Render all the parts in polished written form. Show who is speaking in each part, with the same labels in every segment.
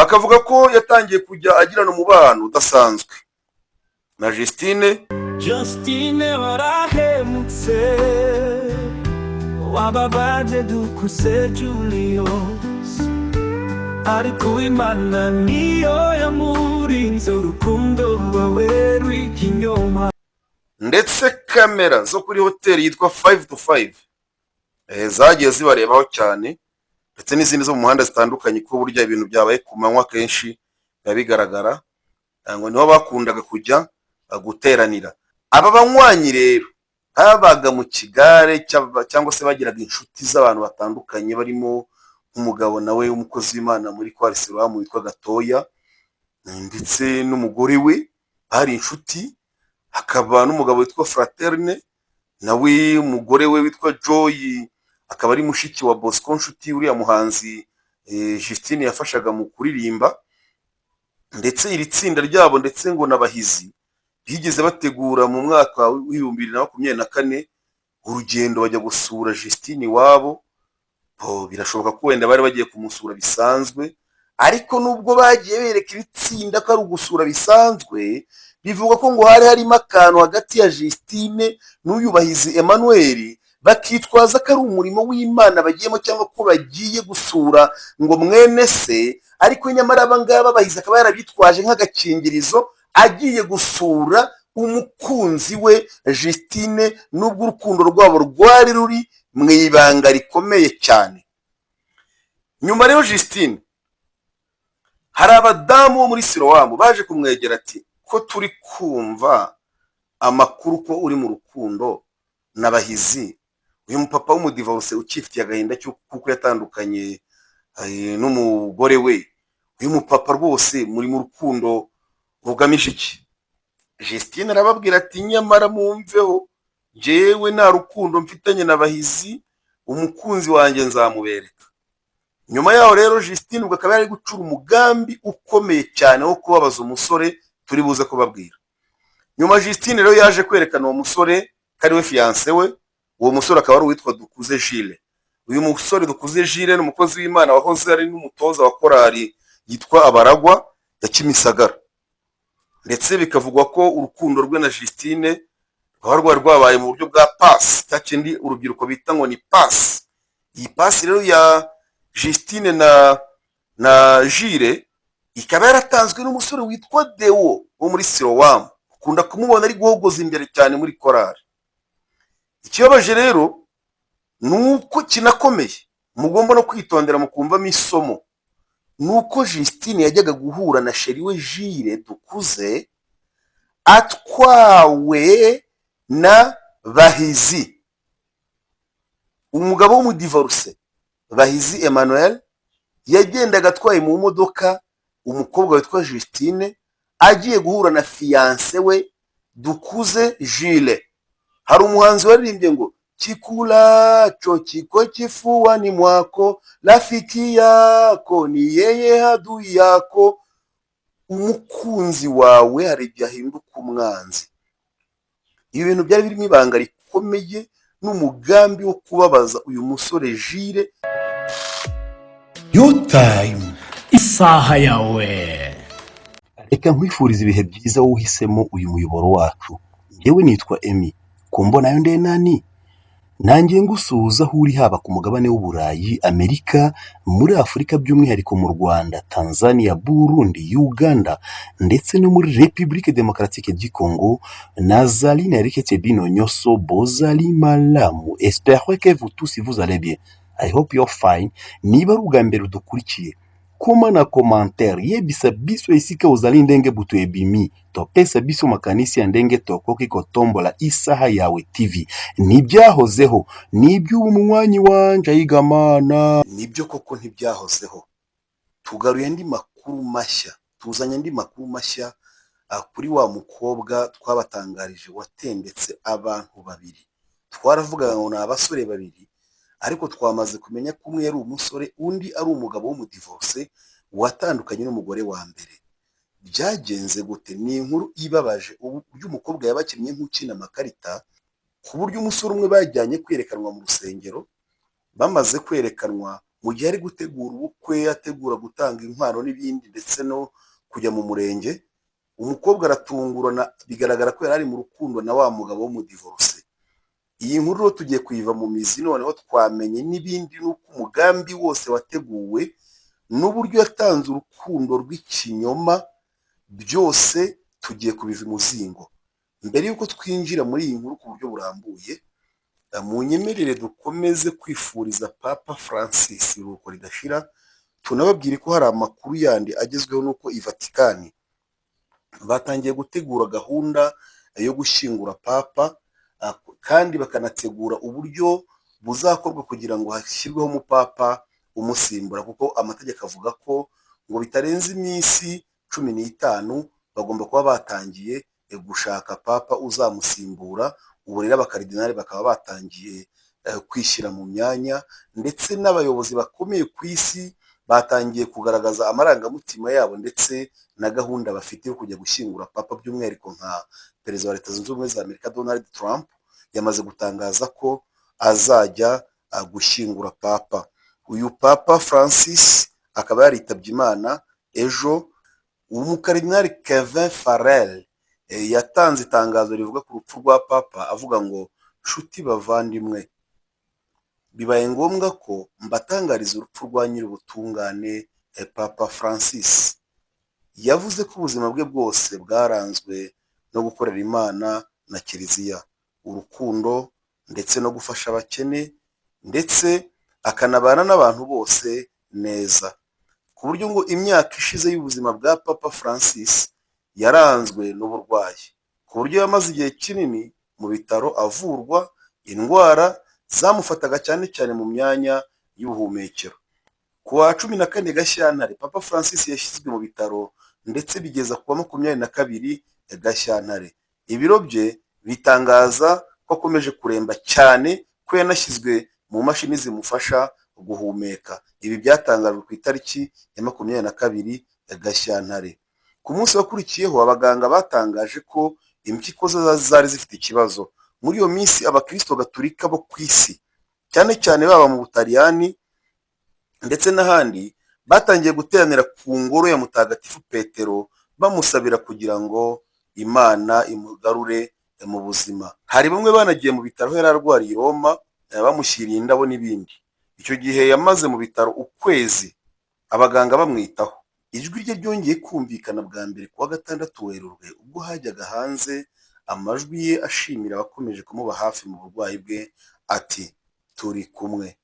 Speaker 1: akavuga ko yatangiye kujya agirana umubano udasanzwe na
Speaker 2: Justine warahemutse wababaje dukuse Julius ariko Imana niyo yamurinze urukundo rwawe rw'ikinyoma.
Speaker 1: ndetse kamera zo kuri hoteli yitwa 5 to 5 zagiye zibarebaho cyane, ndetse n'izindi zo mu muhanda zitandukanye, ko burya ibintu byabaye ku manywa kenshi biba bigaragara, ngo niho bakundaga kujya guteranira. Aba banywanyi rero babaga mu kigare cyangwa se bagiraga inshuti z'abantu batandukanye, barimo nk'umugabo nawe w'umukozi w'Imana muri Kwarisiramu witwa Gatoya, ndetse n'umugore we bari inshuti, hakaba n'umugabo witwa Fraterne nawe umugore we witwa Joy akaba ari mushiki wa Bosco Nshuti, uriya muhanzi Justine yafashaga mu kuririmba. Ndetse iri tsinda ryabo ndetse ngo n'abahizi bigeze bategura mu mwaka wa 2024 urugendo bajya gusura Justine iwabo. Birashoboka ko wenda bari bagiye kumusura bisanzwe, ariko nubwo bagiye bereka iri tsinda ko ari ugusura bisanzwe, bivuga ko ngo hari harimo akantu hagati ya Justine n'uyu Bahizi Emmanuel, bakitwaza ko ari umurimo w'Imana bagiyemo cyangwa ko bagiye gusura ngo mwene se, ariko nyamara abangaba Bahizi akaba yarabitwaje nk'agakingirizo agiye gusura umukunzi we Justine, nubwo urukundo rwabo rwari ruri mu ibanga rikomeye cyane. Nyuma rero Justine, hari abadamu bo muri Silowamu baje kumwegera ati ko turi kumva amakuru ko uri mu rukundo na Bahizi, uyu mupapa w'umudivorce ukifitiye agahinda kuko yatandukanye n'umugore we, uyu mupapa rwose muri mu rukundo rugamije iki? Justine arababwira ati nyamara mumveho, jewe nta rukundo mfitanye na Bahizi, umukunzi wanjye nzamubereka. Nyuma yaho rero Justine ubwo akaba yari gucura umugambi ukomeye cyane wo kubabaza umusore turi buze kubabwira. Nyuma Justine rero yaje kwerekana uwo musore kari we fiancé we. Uwo musore akaba ari uwitwa Dukuze Gilles. Uyu musore Dukuze Gilles n'umukozi w'Imana wahoze ari n'umutoza wa korali yitwa Abaragwa ya Kimisagara. Ndetse bikavugwa ko urukundo rwe na Justine rwabaye mu buryo bwa pass, cyakindi urubyiruko bita ngo ni pass. Iyi pass rero ya Justine na Gilles ikaba yaratanzwe n'umusore witwa Deo wo muri Silowamu, ukunda kumubona ari guhogoza imbere cyane muri korali. Ikibabaje rero nuko kinakomeye mugomba no kwitondera mu kumvamo isomo, nuko Justine yajyaga guhura na sheri we Gilles Dukuze atwawe na Bahizi, umugabo w'umudivorce. Bahizi Emmanuel yagendaga atwaye mu modoka umukobwa witwa Justine agiye guhura na fiancé we Dukuze Gilles. Hari umuhanzi waririmbye ngo chikulacho chiko kifuani mwako, rafiki yako ni yeye adui yako. Umukunzi wawe hari igihe ahinduka umwanzi. Ibi bintu byari birimo ibanga rikomeye n'umugambi wo kubabaza uyu musore Gilles.
Speaker 2: Your time, isaha yawe.
Speaker 3: Reka nkwifuriza ibihe byiza wowe uhisemo uyu muyoboro wacu. Njyewe nitwa Emmy, kumbona yo nde nani? Nanjye ngusuhuza aho uri, haba ku mugabane w'Uburayi, Amerika, muri Afurika by'umwihariko mu Rwanda, Tanzania, Burundi, Uganda, ndetse no muri République démocratique du Congo, Nazali na Eric Tebino Nyoso, Bozali, Malamu. Espère que vous tous vous allez bien. I hope you're fine. Niba ari ubwa mbere udukurikiye, kuma na commentaire yebisa biso isika uzali ndenge buto ebimi, topesa biso makanisi ya ndenge tokoki kotombola isaha yawe TV. Nibyahozeho, nibyo umunywanyi wanje ayigamana.
Speaker 1: Nibyo koko ntibyahozeho. Tugaruye andi makuru mashya, tuzanye andi makuru mashya kuri wa mukobwa twabatangarije watendetse abantu babiri. Twaravuga ngo ni abasore babiri, ariko twamaze kumenya ko umwe yari umusore, undi ari umugabo w'umudivorce watandukanye n'umugore wa mbere. Byagenze gute? Ni inkuru ibabaje uburyo umukobwa yabakinnye nk'ukina amakarita, ku buryo umusore umwe bajyanye kwerekanwa mu rusengero. Bamaze kwerekanwa mu gihe ari gutegura ubukwe, ategura gutanga inkwano n'ibindi ndetse no kujya mu murenge, umukobwa aratungurana, bigaragara ko yari ari mu rukundo na wa mugabo w'umudivorce. Iyi nkuru rero tugiye kuyiva mu mizi, noneho twamenye n'ibindi, n'uko umugambi wose wateguwe n'uburyo yatanze urukundo rw'ikinyoma, byose tugiye kubiva imuzingo. Mbere y'uko twinjira muri iyi nkuru ku buryo burambuye, munyemerere dukomeze kwifuriza Papa Francis iruhuko ridashira, tunababwire ko hari amakuru yandi agezweho, n'uko i Vatikani batangiye gutegura gahunda yo gushyingura Papa, kandi bakanategura uburyo buzakorwa kugira ngo hashyirweho umupapa umusimbura, kuko amategeko avuga ko ngo bitarenze iminsi 15 bagomba kuba batangiye gushaka papa uzamusimbura. Ubu rero abakaridinali bakaba batangiye kwishyira mu myanya, ndetse n'abayobozi bakomeye ku isi batangiye kugaragaza amarangamutima yabo ndetse na gahunda bafite yo kujya gushyingura papa, by'umwihariko nka perezida wa Leta Zunze Ubumwe za Amerika Donald Trump yamaze gutangaza ko azajya gushyingura papa. Uyu Papa Francis akaba yaritabye Imana ejo. Umukaridinali Kevin Farrell yatanze itangazo rivuga ku rupfu rwa papa, avuga ngo nshuti bavandimwe, bibaye ngombwa ko mbatangariza urupfu rwa nyir'ubutungane Papa Francis. Yavuze ko ubuzima bwe bwose bwaranzwe no gukorera Imana na Kiliziya, urukundo ndetse no gufasha abakene, ndetse akanabana n'abantu bose neza, ku buryo ngo imyaka ishize y'ubuzima bwa Papa Francis yaranzwe n'uburwayi, ku buryo yamaze igihe kinini mu bitaro avurwa indwara zamufataga cyane cyane mu myanya y'ubuhumekero. Ku wa 14 Gashyantare Papa Francis yashyizwe mu bitaro, ndetse bigeza ku wa 22 Gashyantare ibiro bye bitangaza ko akomeje kuremba cyane, ko yanashyizwe mu mashini zimufasha guhumeka. Ibi byatangajwe ku itariki ya 22 Gashyantare. Ku munsi wakurikiyeho abaganga batangaje ko impyiko ze zari zifite ikibazo. Muri iyo minsi abakristo gatolika bo ku isi, cyane cyane baba mu Butaliyani ndetse n'ahandi, batangiye guteranira ku ngoro ya Mutagatifu Petero bamusabira kugira ngo Imana imugarure mu buzima. Hari bamwe banagiye mu bitaro aho yari arwariye i Roma, bamushyiriye indabo n'ibindi. Icyo gihe yamaze mu bitaro ukwezi, abaganga bamwitaho. Ijwi rye ryongeye kumvikana bwa mbere ku wa 6 Werurwe, ubwo hajyaga hanze amajwi ye ashimira abakomeje kumuba hafi mu burwayi bwe, ati turi kumwe.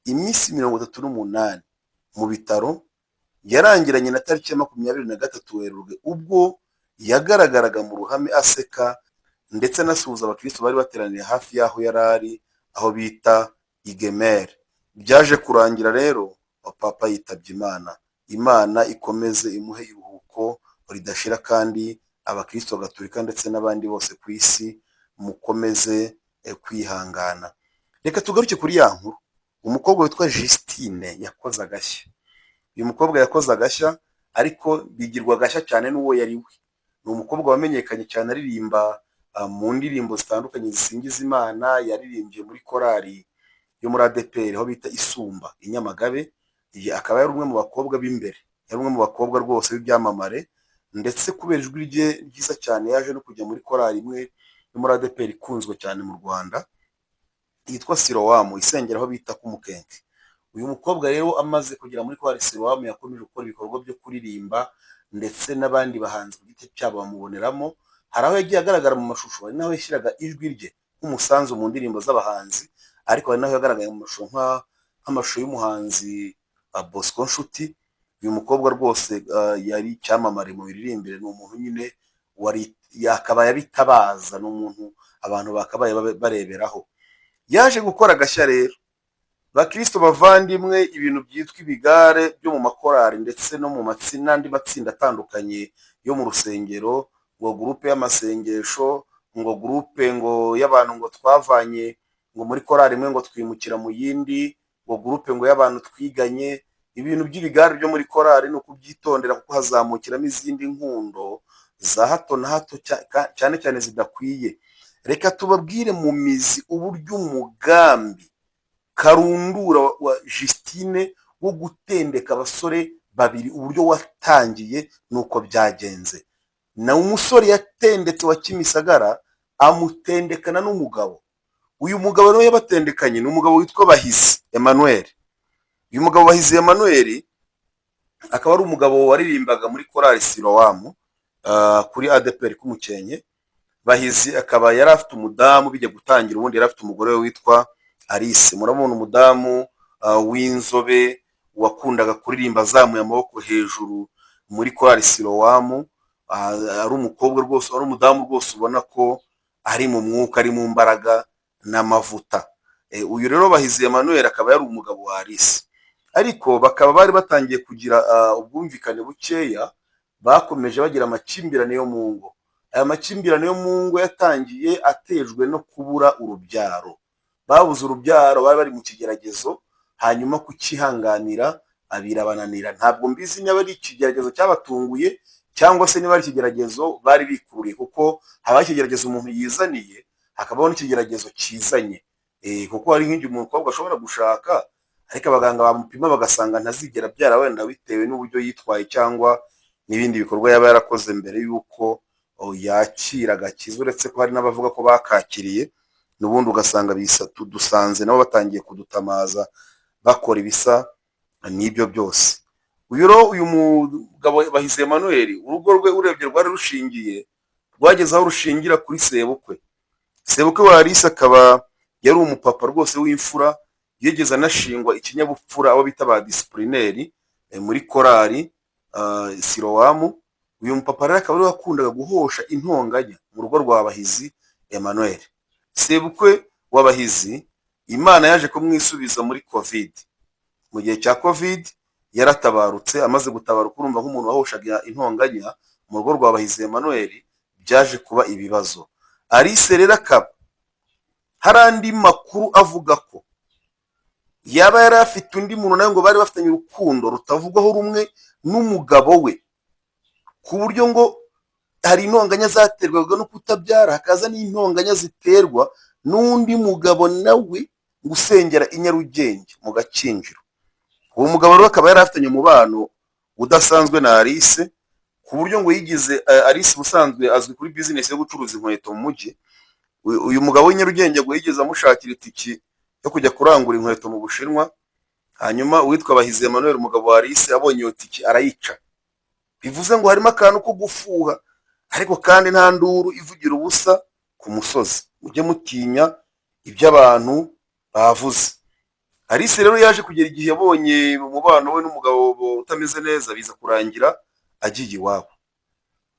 Speaker 1: Iminsi 38 mu bitaro yarangiranye na tariki ya 23 Werurwe, ubwo yagaragaraga mu ruhame aseka ndetse anasuhuza abakristo bari bateraniye hafi y'aho yari ari, aho bita Igemer. Byaje kurangira rero papa yitabye Imana. Imana ikomeze imuhe iruhuko ridashira, kandi abakristo gatolika ndetse n'abandi bose ku isi mukomeze kwihangana. Reka tugaruke kuri ya nkuru. Umukobwa witwa Justine yakoze agashya. Uyu mukobwa yakoze agashya, ariko bigirwa agashya cyane n'uwo yari we. Ni umukobwa wamenyekanye cyane aririmba mu ndirimbo zitandukanye zisingiza Imana. Yaririmbye muri korali yo muri ADPR aho bita Isumba i Nyamagabe. Akaba yari umwe mu bakobwa b'imbere, yari umwe mu bakobwa rwose b'ibyamamare, ndetse kubera ijwi rye ryiza cyane yaje no kujya muri korali imwe yo muri ADPR ikunzwe cyane mu Rwanda yitwa Silowamu, isengera aho bita ku Mukenke. Uyu mukobwa rero amaze kugera muri korali Silowamu yakomeje gukora ibikorwa byo kuririmba, ndetse n'abandi bahanzi ku giti cyabo bamuboneramo. Hari aho yagiye agaragara mu mashusho, hari n'aho yashyiraga ijwi rye nk'umusanzu mu ndirimbo z'abahanzi, ariko hari n'aho yagaragaye mu mashusho nk'amashusho y'umuhanzi Bosco Nshuti. Uyu mukobwa rwose yari icyamamare mu biririmbire, ni umuntu nyine yakabaye abitabaza, ni umuntu abantu bakabaye bareberaho. Yaje gukora agashya rero. Bakristo bavandimwe, ibintu byitwa ibigare byo mu makorari ndetse no mu matsinda n'andi matsinda atandukanye yo mu rusengero, ngo gurupe y'amasengesho, ngo gurupe ngo y'abantu ngo twavanye ngo muri korari imwe ngo twimukira mu yindi, ngo gurupe ngo y'abantu twiganye. Ibintu by'ibigare byo muri korari ni ukubyitondera, kuko hazamukiramo izindi nkundo za hato na hato cyane cyane zidakwiye. Reka tubabwire mu mizi uburyo umugambi karundura wa Justine wo gutendeka abasore babiri, uburyo watangiye nuko byagenze. Na umusore yatendetse wa Kimisagara amutendekana n'umugabo. Uyu mugabo nawe yabatendekanye ni umugabo witwa Bahizi Emmanuel. Uyu mugabo Bahizi Emmanuel akaba ari umugabo waririmbaga muri korali Silowamu kuri ADPR k'Umukenke. Bahizi akaba yari afite umudamu bijya gutangira, ubundi yari afite umugore we witwa Alice. Murabona umudamu w'inzobe wakundaga kuririmba azamuye amaboko hejuru muri korali Silowamu, ari umukobwa rwose, ari umudamu rwose ubona ko ari mu mwuka, ari mu mbaraga n'amavuta. Uyu rero Bahizi Emmanuel akaba yari umugabo wa Alice, ariko bakaba bari batangiye kugira ubwumvikane bukeya, bakomeje bagira amakimbirane yo mu ngo. Aya makimbirane yo mu ngo yatangiye atejwe no kubura urubyaro. Babuze urubyaro, bari bari mu kigeragezo, hanyuma kukihanganira abirabananira. Ntabwo mbizi niba ari ikigeragezo cyabatunguye cyangwa se niba ari ikigeragezo bari bikururiye, kuko haba ikigeragezo umuntu yizaniye, hakabaho n'ikigeragezo kizanye. Kuko hari nk'igihe umukobwa ashobora gushaka ariko abaganga bamupima bagasanga ntazigera byara, wenda bitewe n'uburyo yitwaye cyangwa n'ibindi bikorwa yaba yarakoze mbere y'uko yakira agakiza. Uretse ko hari n'abavuga ko bakakiriye, n'ubundi ugasanga dusanze nabo batangiye kudutamaza bakora ibisa n'ibyo byose. Uyu mugabo Bahizi Emmanuel, urugo rwe urebye rwari rushingiye, rwageze aho rushingira kuri sebukwe. Sebukwe wa Alice akaba yari umupapa rwose w'imfura, yigeze anashingwa ikinyabupfura abo bita ba disiplineri muri korali Silowamu. Uyu mupapa rero akaba ari wakundaga guhosha intonganya mu rugo rwa Bahizi Emmanuel. Sebukwe wa Bahizi Imana yaje kumwisubiza muri Covid. Mu gihe cya Covid yaratabarutse, amaze gutabaruka urumva nk'umuntu wahoshaga intonganya mu rugo rwa Bahizi Emmanuel byaje kuba ibibazo. Alice rero akaba hari andi makuru avuga ko yaba yari afite undi muntu nawe ngo bari bafitanye urukundo rutavugwaho rumwe n'umugabo we, ku buryo ngo hari intonganya zaterwaga no kutabyara, hakaza n'intonganya ziterwa n'undi mugabo nawe gusengera i Nyarugenge mu Gakinjiro. Uwo mugabo rero akaba yari afitanye umubano udasanzwe na Alice, ku buryo ngo yigize Alice ubusanzwe azwi kuri business yo gucuruza inkweto mu mujyi. Uyu mugabo w'i Nyarugenge ngo yigeze amushakira itiki yo kujya kurangura inkweto mu Bushinwa, hanyuma uwitwa Bahizi Emmanuel umugabo wa Alice abonye iyo tiki arayica. Bivuze ngo harimo akantu ko gufuha, ariko kandi nta nduru ivugira ubusa ku musozi. Mujye mutinya ibyo abantu bavuze. Alice rero yaje kugera igihe yabonye umubano we n'umugabo utameze neza, biza kurangira agiye iwabo.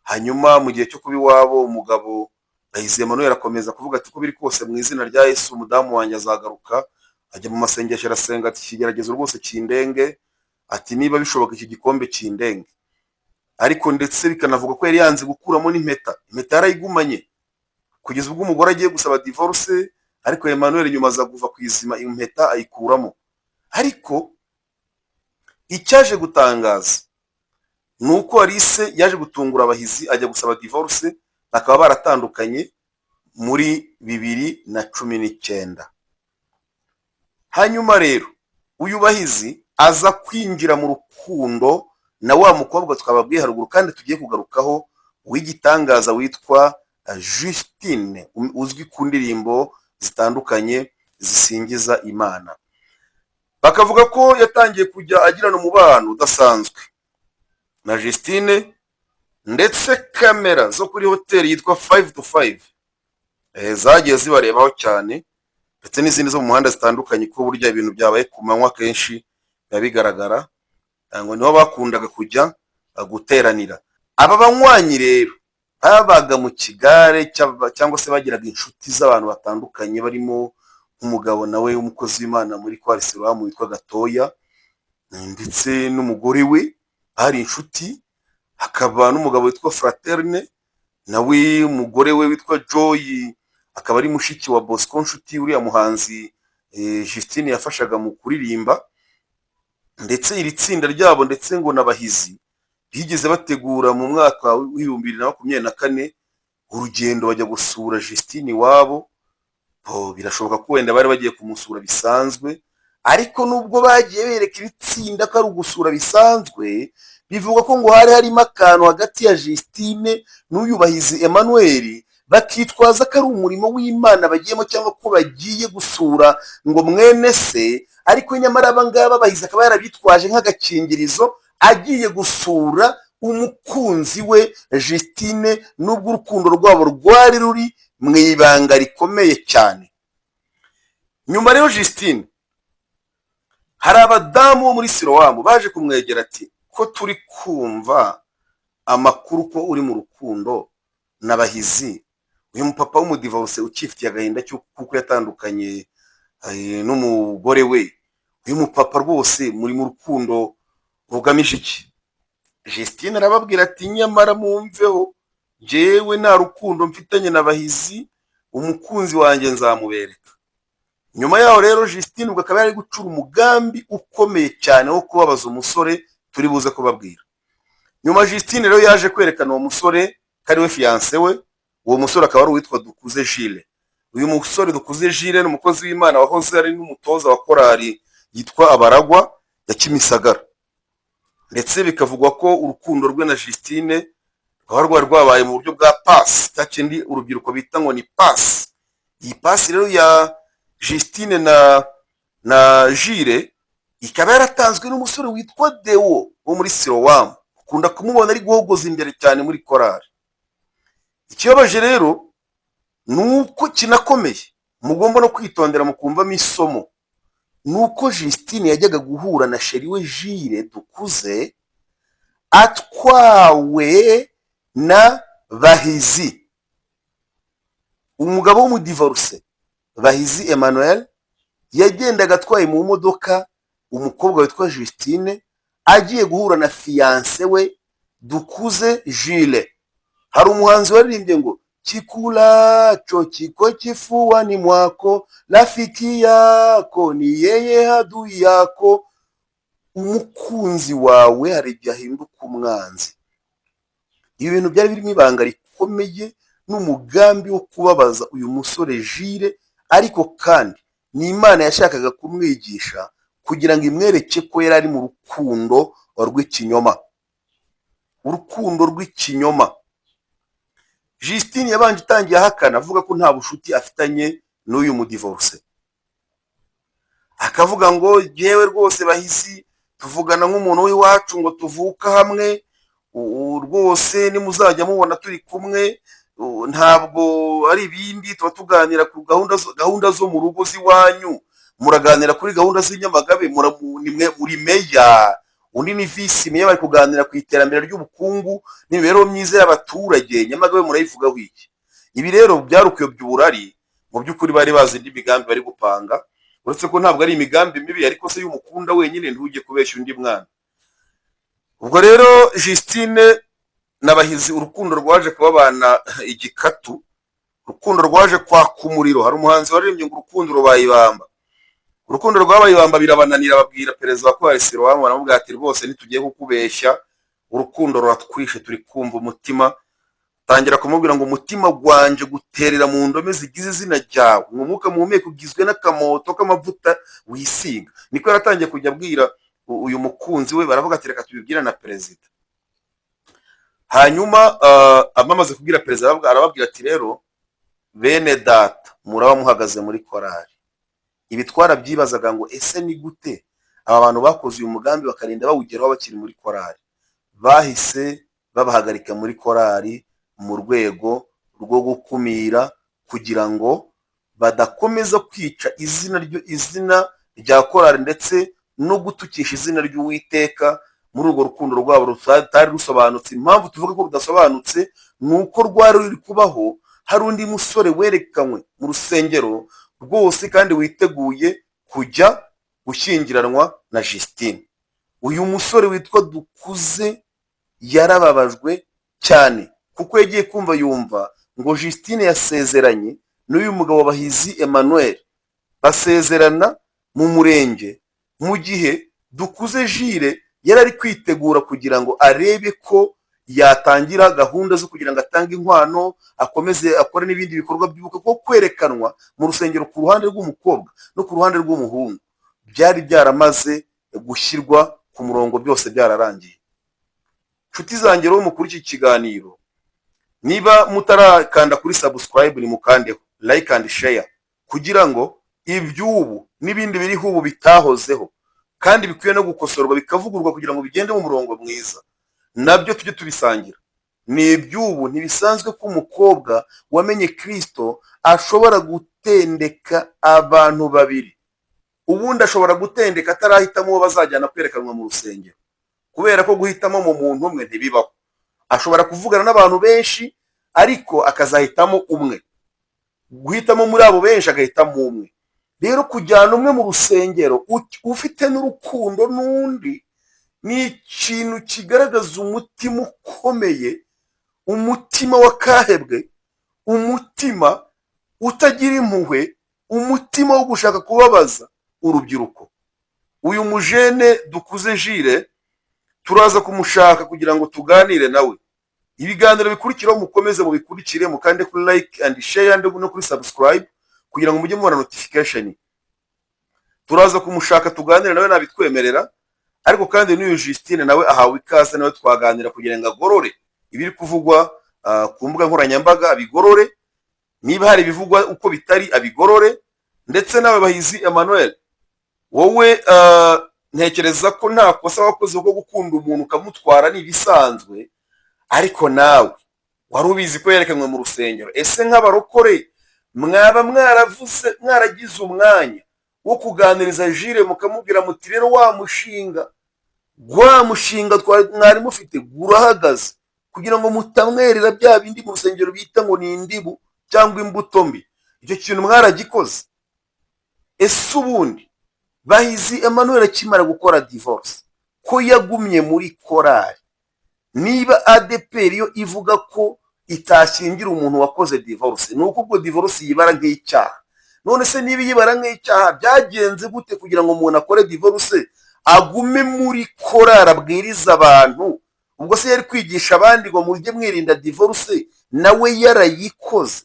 Speaker 1: Hanyuma mu gihe cyo kuba iwabo, umugabo Bahizi Emmanuel akomeza kuvuga ati ko biri kose mu izina rya Yesu umudamu wanjye azagaruka. Ajya mu masengesho arasenga ati ikigeragezo rwose kindenge, ati niba bishoboka iki gikombe kindenge. Ariko ndetse bikanavuga ko yari yanze gukuramo n'impeta. Impeta yarayigumanye kugeza ubwo umugore agiye gusaba divorce, ariko Emmanuel nyuma aza kuva ku izima impeta ayikuramo. Ariko icyaje gutangaza nuko Alice yaje gutungura Bahizi ajya gusaba divorce, bakaba baratandukanye muri 2019. Hanyuma rero uyu Bahizi aza kwinjira mu rukundo na wa mukobwa twababwiye haruguru kandi tugiye kugarukaho w'igitangaza witwa Justine, uzwi ku ndirimbo zitandukanye zisingiza Imana. Bakavuga ko yatangiye kujya agirana umubano udasanzwe na Justine, ndetse kamera zo kuri hoteli yitwa 5-5 zagiye zibarebaho cyane, ndetse n'izindi zo mu muhanda zitandukanye, ko burya ibintu byabaye ku manywa kenshi bigaragara ngo niho bakundaga kujya guteranira. Aba banywanyi rero babaga mu kigare cyangwa se bagiraga inshuti z'abantu batandukanye, barimo umugabo nawe w'umukozi w'Imana muri korali Silowamu witwa Gatoya, ndetse n'umugore we hari inshuti. Hakaba n'umugabo witwa Fraterne, nawe umugore we witwa Joy akaba ari mushiki wa Bosco Nshuti, uriya muhanzi Justine yafashaga mu kuririmba. Ndetse iri tsinda ryabo ndetse ngo na Bahizi bigeze bategura mu mwaka wa 2024 urugendo bajya gusura Justine iwabo, birashoboka ko wenda bari bagiye kumusura bisanzwe, ariko nubwo bagiye bereka iri tsinda ko ari ugusura bisanzwe, bivuga ko ngo hari harimo akantu hagati ya Justine n'uyu Bahizi Emmanuel, bakitwaza ko ari umurimo w'Imana bagiyemo cyangwa ko bagiye gusura ngo mwene se, ariko nyamara aba ngaba Bahizi akaba yarabitwaje nk'agakingirizo agiye gusura umukunzi we Justine, nubwo urukundo rwabo rwari ruri mu ibanga rikomeye cyane. Nyuma rero Justine, hari abadamu bo muri Silowamu baje kumwegera ati ko turi kumva amakuru ko uri mu rukundo na Bahizi, uyu mupapa w'umudivorce ukifitiye agahinda kuko yatandukanye n'umugore we, uyu mupapa rwose muri mu rukundo rugamije iki? Justine arababwira ati nyamara mumveho, jewe nta rukundo mfitanye na Bahizi, umukunzi wanjye nzamubereka. Nyuma yaho rero Justine ubwo akaba yari gucura umugambi ukomeye cyane wo kubabaza umusore turi buze kubabwira. Nyuma Justine rero yaje kwerekana uwo musore ko ari we fiancé we. Uwo musore akaba ari uwitwa Dukuze Jules. Uyu musore Dukuze Jules ni umukozi w'Imana wahoze ari n'umutoza wa korali yitwa Abaragwa ya Kimisagara, ndetse bikavugwa ko urukundo rwe na Justine rwari rwabaye mu buryo bwa pasi, cyakindi urubyiruko bita ngo ni pasi. Iyi pasi rero ya Justine na Jules ikaba yaratanzwe n'umusore witwa Deo wo muri Silowamu, ukunda kumubona ari guhogoza imbere cyane muri korali. Ikibabaje rero nuko kinakomeye mugomba no kwitondera mukumvamo isomo, nuko Justine yajyaga guhura na sheri we Jules Dukuze atwawe na Bahizi, umugabo w'umudivorce. Bahizi Emmanuel yagendaga atwaye mu modoka umukobwa witwa Justine agiye guhura na fiancé we Dukuze Jules. Hari umuhanzi waririmbye ngo chikulacho chiko kifuani mwako, rafiki yako ni yeye adui yako. Umukunzi wawe hari igihe ahinduka umwanzi. Ibi bintu byari birimo ibanga rikomeye n'umugambi wo kubabaza uyu musore Jules, ariko kandi ni Imana yashakaga kumwigisha kugira ngo imwereke ko yari ari mu rukundo rw'ikinyoma. Urukundo rw'ikinyoma. Justine yabanje itangiye ahakana avuga ko nta bushuti afitanye n'uyu mudivorce, akavuga ngo yewe rwose Bahizi tuvugana nk'umuntu w'iwacu, ngo tuvuka hamwe, rwose nimuzajya mubona turi kumwe ntabwo ari ibindi, tuba tuganira ku gahunda zo mu rugo z'iwanyu, muraganira kuri gahunda z'inyamagabe, muri meya, undi ni visi meya, bari kuganira ku iterambere ry'ubukungu n'imibereho myiza y'abaturage, Nyamagabe murayivugaho iki? Ibi rero byari ukuyobya uburari, mu by'ukuri bari bazi indi migambi bari gupanga, uretse ko ntabwo ari imigambi mibi, ariko se y'umukunda wenyine ntujye kubeshya undi mwana. Ubwo rero Justine na Bahizi urukundo rwaje kubabana igikatu, urukundo rwaje kwaka umuriro. Hari umuhanzi waririmbye ngo urukundo rubaye ibamba. Urukundo rwabaye ibamba birabananira, babwira perezida wa korali Silowamu, baramubwira ati rwose ntitugiye kukubeshya, urukundo ruratwishe, turi kumva umutima. Tangira kumubwira ngo umutima gwanje guterera mu ndome zigize izina ryawe, umwuka muhumeka ugizwe n'akamoto k'amavuta wisiga. Niko yaratangiye kujya abwira uyu mukunzi we. Baravuga ati reka tubibwira na perezida. Hanyuma amaze kubwira perezida arababwira ati rero bene data muraba muhagaze muri korali, ibi twarabyibazaga ngo ese ni gute aba bantu bakoze uyu mugambi bakarinda bawugeraho bakiri muri korali. Bahise babahagarika muri korali mu rwego rwo gukumira, kugira ngo badakomeza kwica izina rya korali ndetse no gutukisha izina ry'Uwiteka muri urwo rukundo rwabo rutari rusobanutse. Impamvu tuvuga ko rudasobanutse nuko rwari ruri kubaho hari undi musore werekanywe mu rusengero rwose kandi witeguye kujya gushyingiranwa na Justine. Uyu musore witwa Dukuze yarababajwe cyane kuko yagiye kumva yumva ngo Justine yasezeranye n'uyu mugabo Bahizi Emmanuel, basezerana mu murenge, mu gihe Dukuze Jules yari ari kwitegura kugira ngo arebe ko yatangira gahunda zo kugira ngo atange inkwano, akomeze akore n'ibindi bikorwa by'ubukwe, kuko kwerekanwa mu rusengero ku ruhande rw'umukobwa no ku ruhande rw'umuhungu byari byaramaze gushyirwa ku murongo, byose byararangiye. Nshuti zanjye rero mukuri iki kiganiro, niba mutarakanda kuri subscribe ni mukandeho, like and share, kugira ngo iby'ubu n'ibindi biriho ubu bitahozeho kandi bikwiye no gukosorwa bikavugurwa kugira ngo bigende mu murongo mwiza, nabyo tujye tubisangira. Ni iby'ubu ntibisanzwe ko umukobwa wamenye Kristo ashobora gutendeka abantu babiri, ubundi ashobora gutendeka atarahitamo uwo bazajyana kwerekanwa mu rusengero, kubera ko guhitamo mu muntu umwe ntibibaho. Ashobora kuvugana n'abantu benshi ariko akazahitamo umwe, guhitamo muri abo benshi agahitamo umwe. Rero kujyana umwe mu rusengero ufite n'urukundo n'undi ni ikintu kigaragaza umutima ukomeye, umutima wakahebwe, umutima utagira impuhwe, umutima wo gushaka kubabaza urubyiruko. Uyu mujene Dukuze Jules turaza kumushaka kugira ngo tuganire nawe. Ibiganiro bikurikiraho mukomeze mubikurikire, mukande kuri like and share no kuri subscribe kugira ngo mujye mubona notification. Turaza kumushaka tuganire nawe nabitwemerera, ariko kandi n'uyu Justine nawe ahawe ikaze, nawe twaganira kugira ngo agorore ibiri kuvugwa ku mbuga nkoranyambaga, abigorore, niba hari bivugwa uko bitari abigorore. Ndetse nawe Bahizi Emmanuel, wowe ntekereza ko nta kosa wakoze ko gukunda umuntu ukamutwara n'ibisanzwe, ariko nawe wari ubizi ko yerekanwe mu rusengero. Ese nk'abarokore mwaba mwaragize umwanya wo kuganiriza Jules mukamubwira muti rero wa mushinga mwari mufite gurahagaze, kugira ngo mutamwerera bya bindi mu rusengero bita ngo ni indibu cyangwa imbuto mbi? Icyo kintu mwaragikoze? Ese ubundi Bahizi Emmanuel akimara gukora divorce ko yagumye muri korali? Niba ADPR yo ivuga ko itashyingira umuntu wakoze divorce, nuko ubwo divorce yibara nk'icyaha. None se niba yibara nk'icyaha, byagenze gute kugira ngo umuntu akore divorce agume muri korali abwiriza abantu? Ubwo se yari kwigisha abandi ngo mujye mwirinda divorce, nawe yarayikoze?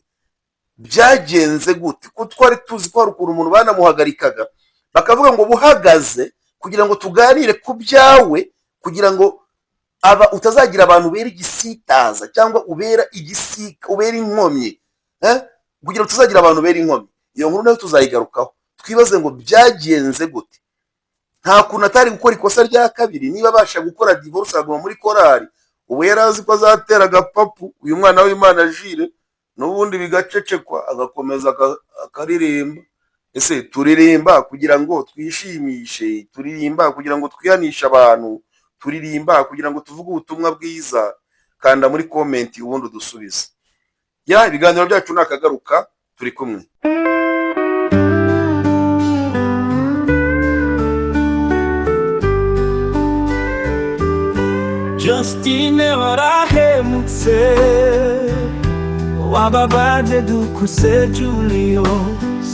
Speaker 1: Byagenze gute? Ko twari tuzi ko hari ukuntu umuntu banamuhagarikaga bakavuga ngo buhagaze kugira ngo tuganire ku byawe, kugira ngo utazagira abantu ubera igisitaza cyangwa ubera igisika, ubera inkomyi, kugira ngo tuzagira abantu ubera inkomyi. Iyo nkuru nayo tuzayigarukaho, twibaze ngo byagenze gute. Nta kuntu atari gukora ikosa rya kabiri. Niba abasha gukora divorce aguma muri korali, ubu yarazi ko azatera agapapu uyu mwana w'Imana Jules, n'ubundi bigacecekwa agakomeza akaririmba. Ese turirimba kugira ngo twishimishe, turirimba kugira ngo twihanishe abantu, turirimba kugira ngo tuvuge ubutumwa bwiza? Kanda muri comment ubundi udusubize. Ibiganiro byacu nakagaruka, turi kumwe.
Speaker 2: Justine warahemutse, wababaje Dukuze Julius,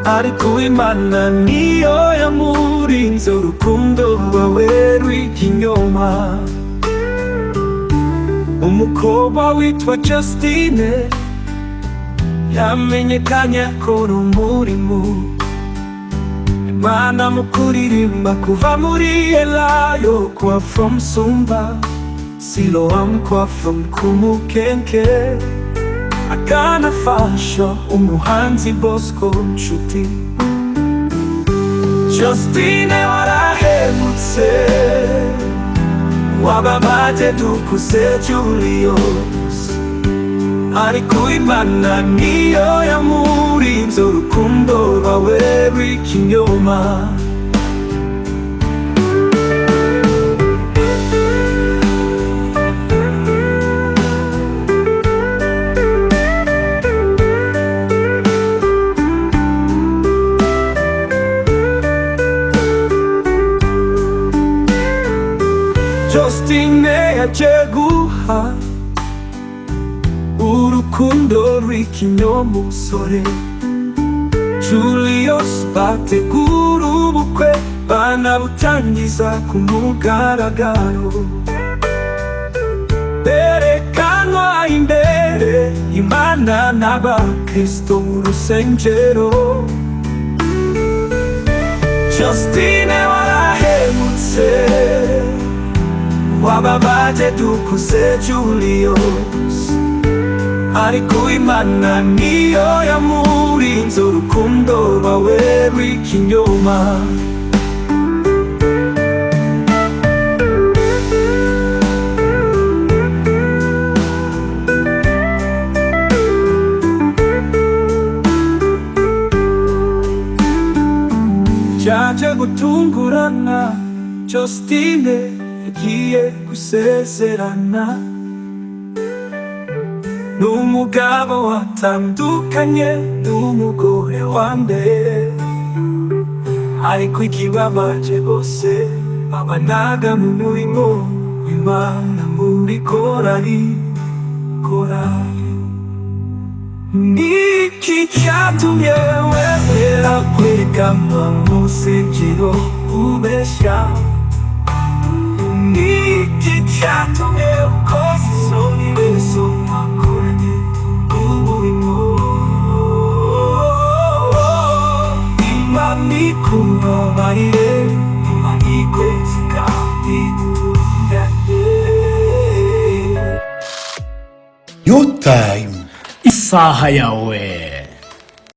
Speaker 2: ariko Imana niyo yamurinze, urukundo rwawe rw'ikinyoma. Umukobwa witwa Justine yamenyekanye akora umurimo Imana mu kuririmba, kuva muri Elayo kwa from Sumba, Siloam kwa from Kumukenke, akanafasha umuhanzi Bosco Nshuti. Justine warahemutse, wababaje Dukuze Julius, ariko Imana niyo yamurinze, urukundo rwawe rw'ikinyoma. Justine yaje guha urukundo rw'ikinyoma umusore Julius, bategura ubukwe banabutangiza ku mugaragaro. kubana n'abakristo mu rusengero. Justine warahemutse, wababaje dukuze Julius, ariko Imana niyo yamurinze urukundo rwawe rw'ikinyoma. Byaje gutungurana, Justine yagiye gusezerana n'umugabo watandukanye n'umugore wa mbere, ariko ikibabaje bose babanaga mu murimo w'Imana muri korali. Niki cyatumye wemera kwegama mu rusengero ubeshya? Niki cyatumye ukoza isoni wese mwakoranye umurimo? Imana ikubabarire, Imana ikweze kandi itunganye.
Speaker 3: Your time.
Speaker 4: Isaha yawe.